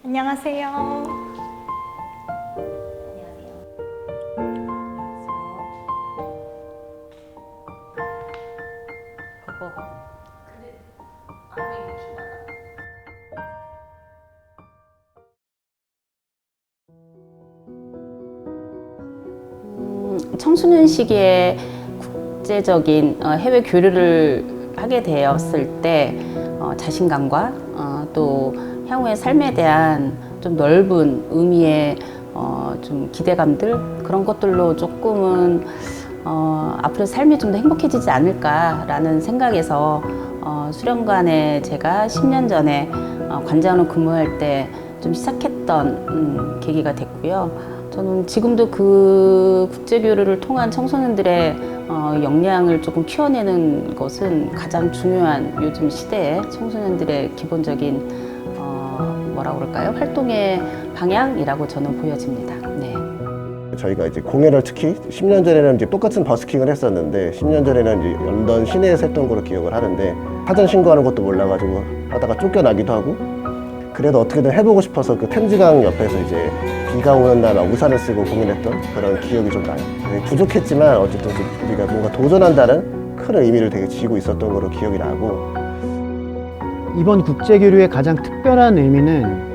안녕하세요. 청소년 시기에 국제적인 해외 교류를 하게 되었을 때 자신감과 또 향후의 삶에 대한 좀 넓은 의미의 좀 기대감들 그런 것들로 조금은 앞으로 삶이 좀 더 행복해지지 않을까라는 생각에서 수련관에 제가 10년 전에 관장으로 근무할 때 좀 시작했던 계기가 됐고요. 저는 지금도 그 국제교류를 통한 청소년들의 역량을 조금 키워내는 것은 가장 중요한 요즘 시대에 청소년들의 기본적인 뭐라고 그럴까요? 활동의 방향이라고 저는 보여집니다. 네. 저희가 이제 공연을 특히 10년 전에는 이제 똑같은 버스킹을 했었는데 10년 전에는 이제 런던 시내에서 했던 거로 기억을 하는데 사전 신고하는 것도 몰라가지고 하다가 쫓겨나기도 하고 그래도 어떻게든 해보고 싶어서 그 템즈강 옆에서 이제 비가 오는 날 우산을 쓰고 공연했던 그런 기억이 좀 나요. 부족했지만 어쨌든 우리가 뭔가 도전한다는 큰 의미를 되게 지고 있었던 거로 기억이 나고 이번 국제교류의 가장 특별한 의미는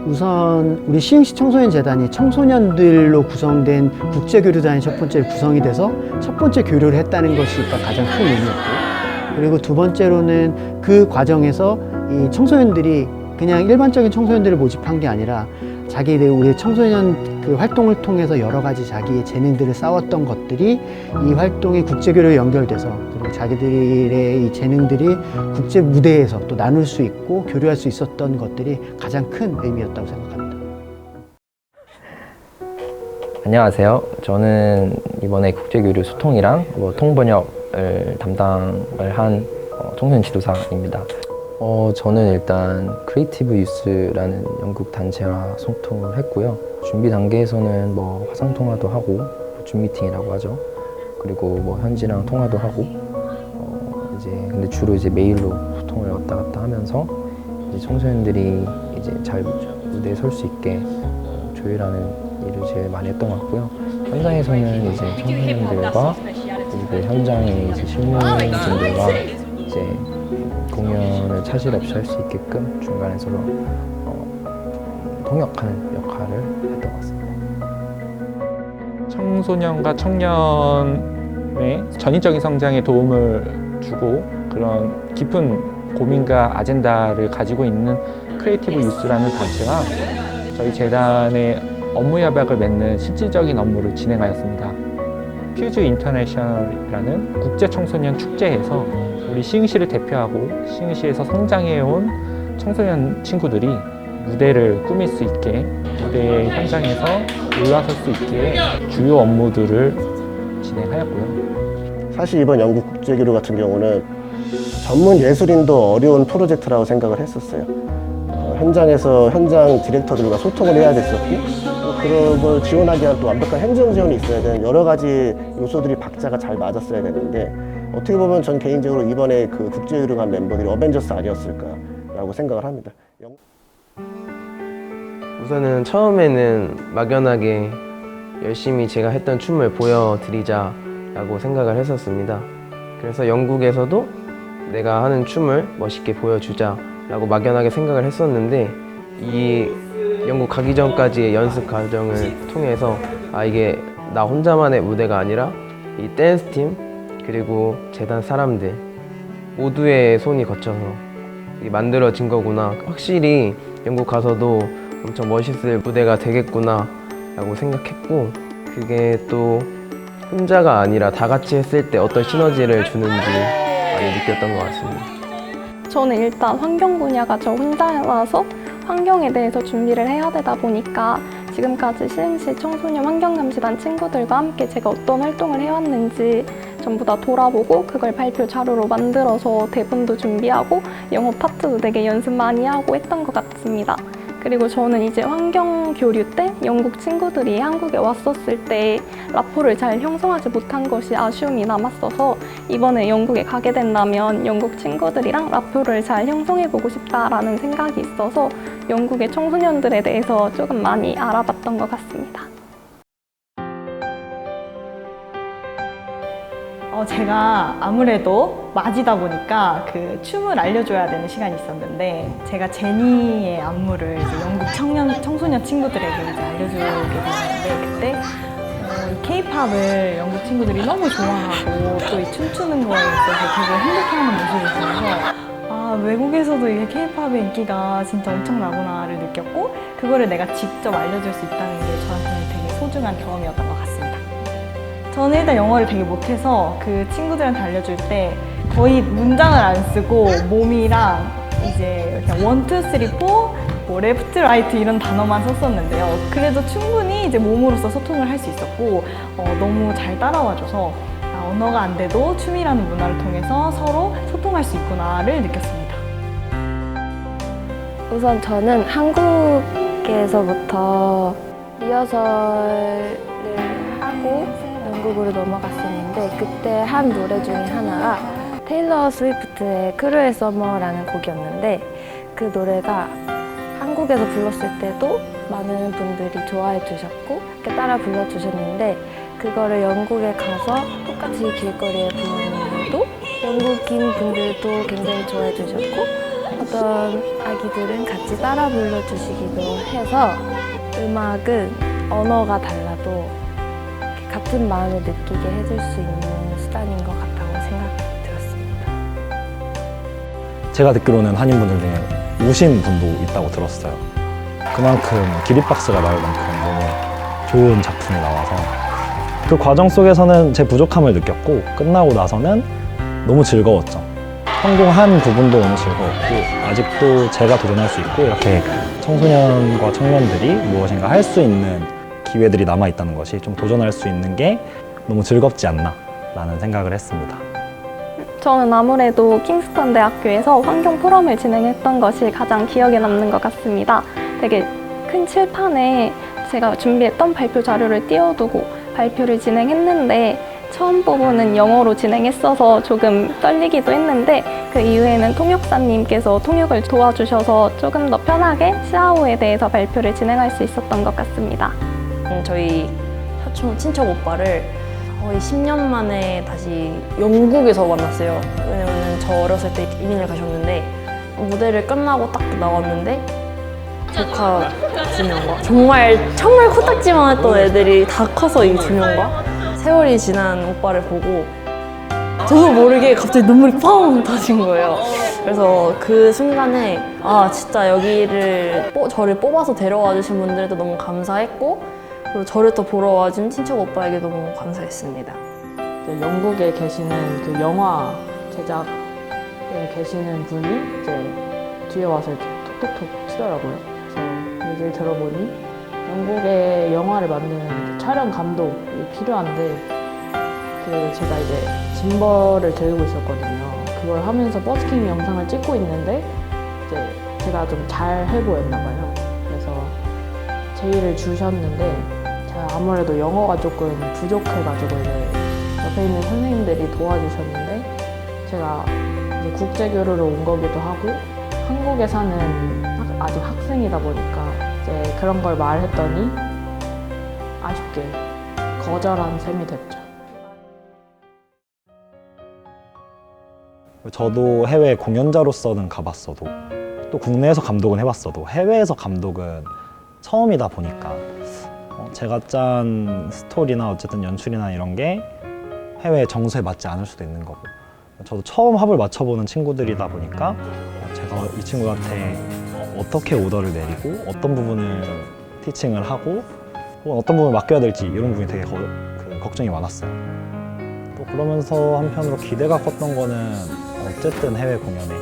우선 우리 시흥시 청소년재단이 청소년들로 구성된 국제교류단이 첫 번째 구성이 돼서 첫 번째 교류를 했다는 것이 일단 가장 큰 의미였고 그리고 두 번째로는 그 과정에서 이 청소년들이 그냥 일반적인 청소년들을 모집한 게 아니라 자기들 우리 청소년 그 활동을 통해서 여러 가지 자기의 재능들을 쌓았던 것들이 이 활동이 국제교류에 연결돼서 그리고 자기들의 이 재능들이 국제 무대에서 또 나눌 수 있고 교류할 수 있었던 것들이 가장 큰 의미였다고 생각합니다. 안녕하세요. 저는 이번에 국제교류 소통이랑 통번역을 담당을 한 청소년 지도사입니다. 저는 일단 크리에이티브 유스라는 영국 단체와 소통을 했고요. 준비 단계에서는 화상 통화도 하고 줌 미팅이라고 하죠. 그리고 현지랑 통화도 하고 이제 근데 주로 이제 메일로 소통을 왔다 갔다 하면서 이제 청소년들이 이제 잘 무대에 설 수 있게 조율하는 일을 제일 많이 했던 것 같고요. 현장에서는 이제 청소년들과 그리고 현장의 이제 실무진들과 이제 공연을 차질 없이 할 수 있게끔 중간에서 통역하는 역할을 했던 것 같습니다. 청소년과 청년의 전인적인 성장에 도움을 주고 그런 깊은 고민과 아젠다를 가지고 있는 크리에이티브 유스라는 단체와 저희 재단의 업무 협약을 맺는 실질적인 업무를 진행하였습니다. 퓨즈 인터내셔널이라는 국제 청소년 축제에서 우리 시흥시를 대표하고 시흥시에서 성장해온 청소년 친구들이 무대를 꾸밀 수 있게 무대 현장에서 올라설 수 있게 주요 업무들을 진행하였고요. 사실 이번 영국 국제교류 같은 경우는 전문 예술인도 어려운 프로젝트라고 생각을 했었어요. 현장에서 현장 디렉터들과 소통을 해야 됐었고 그런 걸 지원하기 위한 또 완벽한 행정 지원이 있어야 되는 여러 가지 요소들이 박자가 잘 맞았어야 되는데 어떻게 보면 전 개인적으로 이번에 그 국제교류 간 멤버들이 어벤져스 아니었을까라고 생각을 합니다. 우선은 처음에는 막연하게 열심히 제가 했던 춤을 보여드리자라고 생각을 했었습니다. 그래서 영국에서도 내가 하는 춤을 멋있게 보여주자라고 막연하게 생각을 했었는데 이 영국 가기 전까지의 연습 과정을 통해서 이게 나 혼자만의 무대가 아니라 이 댄스팀 그리고 재단 사람들 모두의 손이 거쳐서 만들어진 거구나. 확실히 영국 가서도 엄청 멋있을 무대가 되겠구나 라고 생각했고 그게 또 혼자가 아니라 다 같이 했을 때 어떤 시너지를 주는지 많이 느꼈던 것 같습니다. 저는 일단 환경 분야가 저 혼자라서 환경에 대해서 준비를 해야 되다 보니까 지금까지 시흥시 청소년 환경감시단 친구들과 함께 제가 어떤 활동을 해왔는지 전부 다 돌아보고 그걸 발표 자료로 만들어서 대본도 준비하고 영어 파트도 되게 연습 많이 하고 했던 것 같습니다. 그리고 저는 이제 환경 교류 때 영국 친구들이 한국에 왔었을 때 라포를 잘 형성하지 못한 것이 아쉬움이 남았어서 이번에 영국에 가게 된다면 영국 친구들이랑 라포를 잘 형성해보고 싶다라는 생각이 있어서 영국의 청소년들에 대해서 조금 많이 알아봤던 것 같습니다. 제가 아무래도 맞이다 보니까 그 춤을 알려줘야 되는 시간이 있었는데 제가 제니의 안무를 이제 영국 청소년 친구들에게 이제 알려주게 되었는데 그때 이 케이팝을 영국 친구들이 너무 좋아하고 또 이 춤추는 거에 있어서 되게 행복해하는 모습이 있어서 아, 외국에서도 이게 케이팝의 인기가 진짜 엄청나구나를 느꼈고 그거를 내가 직접 알려줄 수 있다는 게 저한테는 되게 소중한 경험이었던 것 같습니다. 저는 일단 영어를 되게 못해서 그 친구들한테 알려줄 때 거의 문장을 안 쓰고 몸이랑 이제 그냥 1, 2, 3, 4, 뭐 레프트, 라이트 이런 단어만 썼었는데요. 그래도 충분히 이제 몸으로서 소통을 할 수 있었고 너무 잘 따라와줘서 언어가 안 돼도 춤이라는 문화를 통해서 서로 소통할 수 있구나를 느꼈습니다. 우선 저는 한국에서부터 리허설을 하고 영국으로 넘어갔었는데 그때 한 노래 중에 하나가 테일러 스위프트의 크루엘 서머라는 곡이었는데 그 노래가 한국에서 불렀을 때도 많은 분들이 좋아해 주셨고 이렇게 따라 불러주셨는데 그거를 영국에 가서 똑같이 길거리에 부르는데도 영국인 분들도 굉장히 좋아해 주셨고 어떤 아기들은 같이 따라 불러주시기도 해서 음악은 언어가 달라도 같은 마음을 느끼게 해줄 수 있는 수단인 것 같다고 생각이 들었습니다. 제가 듣기로는 한인분들 중에 우신 분도 있다고 들었어요. 그만큼 기립박수가 나올 만큼 너무 좋은 작품이 나와서 그 과정 속에서는 제 부족함을 느꼈고 끝나고 나서는 너무 즐거웠죠. 성공한 부분도 너무 즐거웠고 아직도 제가 도전할 수 있고 이렇게 청소년과 청년들이 무엇인가 할 수 있는 기회들이 남아있다는 것이 좀 도전할 수 있는 게 너무 즐겁지 않나 라는 생각을 했습니다. 저는 아무래도 킹스턴 대학교에서 환경 포럼을 진행했던 것이 가장 기억에 남는 것 같습니다. 되게 큰 칠판에 제가 준비했던 발표 자료를 띄워두고 발표를 진행했는데 처음 부분은 영어로 진행했어서 조금 떨리기도 했는데 그 이후에는 통역사님께서 통역을 도와주셔서 조금 더 편하게 시아오에 대해서 발표를 진행할 수 있었던 것 같습니다. 저희 사촌 친척 오빠를 거의 10년 만에 다시 영국에서 만났어요. 왜냐면 저 어렸을 때 이민을 가셨는데 무대를 끝나고 딱 나왔는데 조카 2명과 정말 코딱지만 했던 애들이 다 커서 이 2명과 세월이 지난 오빠를 보고 저도 모르게 갑자기 눈물이 펑 터진 거예요. 그래서 그 순간에 아 진짜 여기를 저를 뽑아서 데려와 주신 분들도 너무 감사했고 그리고 저를 또 보러 와준 친척 오빠에게 너무 감사했습니다. 영국에 계시는 그 영화 제작에 계시는 분이 이제 뒤에 와서 이렇게 톡톡톡 치더라고요. 그래서 얘기를 들어보니 영국에 영화를 만드는 촬영 감독이 필요한데 제가 이제 짐벌을 들고 있었거든요. 그걸 하면서 버스킹 영상을 찍고 있는데 이제 제가 좀 잘 보였나 봐요. 그래서 제의를 주셨는데 제가 아무래도 영어가 조금 부족해가지고 이제 옆에 있는 선생님들이 도와주셨는데 제가 이제 국제교류로 온 거기도 하고 한국에 사는 아직 학생이다 보니까 이제 그런 걸 말했더니 아쉽게 거절한 셈이 됐죠. 저도 해외 공연자로서는 가봤어도 또 국내에서 감독은 해봤어도 해외에서 감독은 처음이다 보니까 제가 짠 스토리나 어쨌든 연출이나 이런 게 해외 정서에 맞지 않을 수도 있는 거고 저도 처음 합을 맞춰보는 친구들이다 보니까 제가 이 친구한테 어떻게 오더를 내리고 어떤 부분을 티칭을 하고 어떤 부분을 맡겨야 될지 이런 부분이 되게 걱정이 많았어요. 또 그러면서 한편으로 기대가 컸던 거는 어쨌든 해외 공연에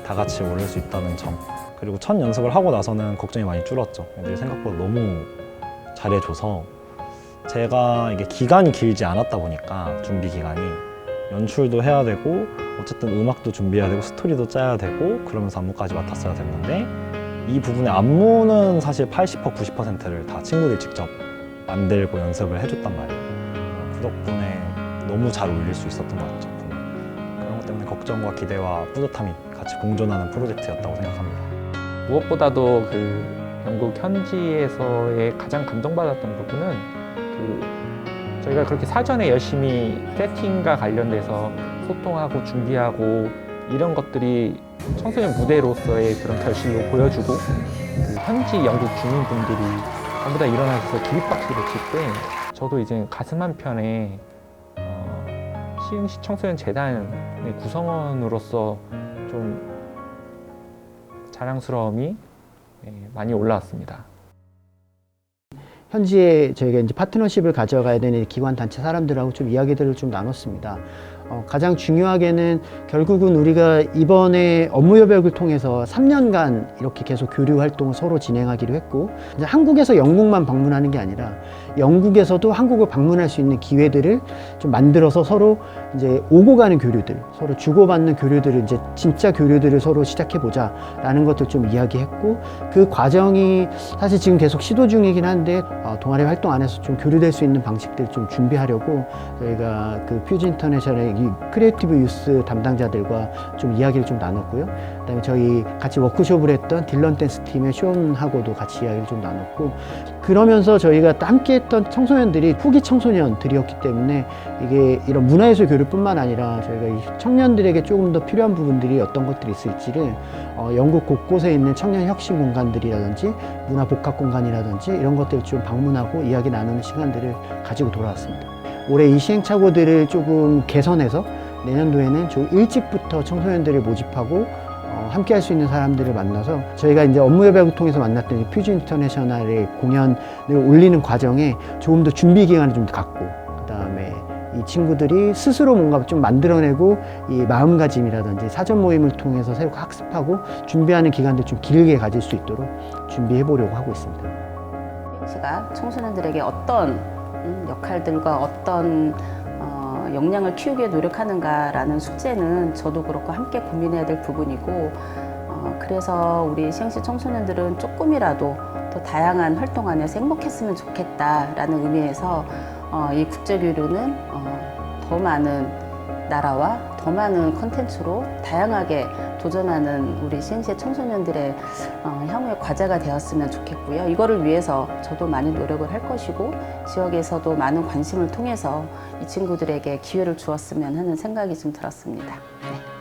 다 같이 오를 수 있다는 점 그리고 첫 연습을 하고 나서는 걱정이 많이 줄었죠. 애들이 생각보다 너무 잘해줘서 제가 이게 기간이 길지 않았다 보니까 준비 기간이 연출도 해야 되고 어쨌든 음악도 준비해야 되고 스토리도 짜야 되고 그러면서 안무까지 맡았어야 됐는데 이 부분의 안무는 사실 80% 90%를 다 친구들이 직접 만들고 연습을 해줬단 말이에요. 그 덕분에 너무 잘 올릴 수 있었던 것 같아요, 작품을. 그런 것 때문에 걱정과 기대와 뿌듯함이 같이 공존하는 프로젝트였다고 생각합니다. 무엇보다도 그 영국 현지에서의 가장 감동받았던 부분은 저희가 그렇게 사전에 열심히 세팅과 관련돼서 소통하고 준비하고 이런 것들이 청소년 무대로서의 그런 결실로 보여주고 그 현지 영국 주민분들이 전부 다 일어나셔서 기립박수를 칠 때 저도 이제 가슴 한편에 시흥시 청소년 재단의 구성원으로서 좀 자랑스러움이 많이 올라왔습니다. 현지에 저희가 이제 파트너십을 가져가야 되는 기관 단체 사람들하고 좀 이야기들을 좀 나눴습니다. 가장 중요하게는 결국은 우리가 이번에 업무 협약을 통해서 3년간 이렇게 계속 교류 활동을 서로 진행하기로 했고, 이제 한국에서 영국만 방문하는 게 아니라 영국에서도 한국을 방문할 수 있는 기회들을 좀 만들어서 서로 이제 오고 가는 교류들, 서로 주고받는 교류들을 이제 진짜 교류들을 서로 시작해 보자라는 것들 좀 이야기했고, 그 과정이 사실 지금 계속 시도 중이긴 한데 동아리 활동 안에서 좀 교류될 수 있는 방식들 좀 준비하려고 저희가 그 퓨즈 인터내셔널 이 크리에이티브 유스 담당자들과 좀 이야기를 좀 나눴고요. 그다음에 저희 같이 워크숍을 했던 딜런 댄스 팀의 쇼하고도 같이 이야기를 좀 나눴고, 그러면서 저희가 또 함께 했던 청소년들이 후기 청소년들이었기 때문에 이게 이런 문화예술 교류뿐만 아니라 저희가 이 청년들에게 조금 더 필요한 부분들이 어떤 것들이 있을지를 영국 곳곳에 있는 청년 혁신 공간들이라든지 문화 복합 공간이라든지 이런 것들을 좀 방문하고 이야기 나누는 시간들을 가지고 돌아왔습니다. 올해 이 시행착오들을 조금 개선해서 내년도에는 좀 일찍부터 청소년들을 모집하고 함께 할 수 있는 사람들을 만나서 저희가 이제 업무 협약을 통해서 만났던 이 퓨즈 인터내셔널의 공연을 올리는 과정에 조금 더 준비 기간을 좀 갖고, 그 다음에 이 친구들이 스스로 뭔가 좀 만들어내고 이 마음가짐이라든지 사전 모임을 통해서 새로 학습하고 준비하는 기간들 좀 길게 가질 수 있도록 준비해 보려고 하고 있습니다. 시가 청소년들에게 어떤 역할들과 어떤 역량을 키우기에 노력하는가라는 숙제는 저도 그렇고 함께 고민해야 될 부분이고, 그래서 우리 시흥시 청소년들은 조금이라도 더 다양한 활동 안에서 행복했으면 좋겠다라는 의미에서 이 국제교류는 더 많은 나라와 더 많은 컨텐츠로 다양하게 도전하는 우리 시흥시의 청소년들의 향후의 과제가 되었으면 좋겠고요. 이거를 위해서 저도 많은 노력을 할 것이고, 지역에서도 많은 관심을 통해서 이 친구들에게 기회를 주었으면 하는 생각이 좀 들었습니다. 네.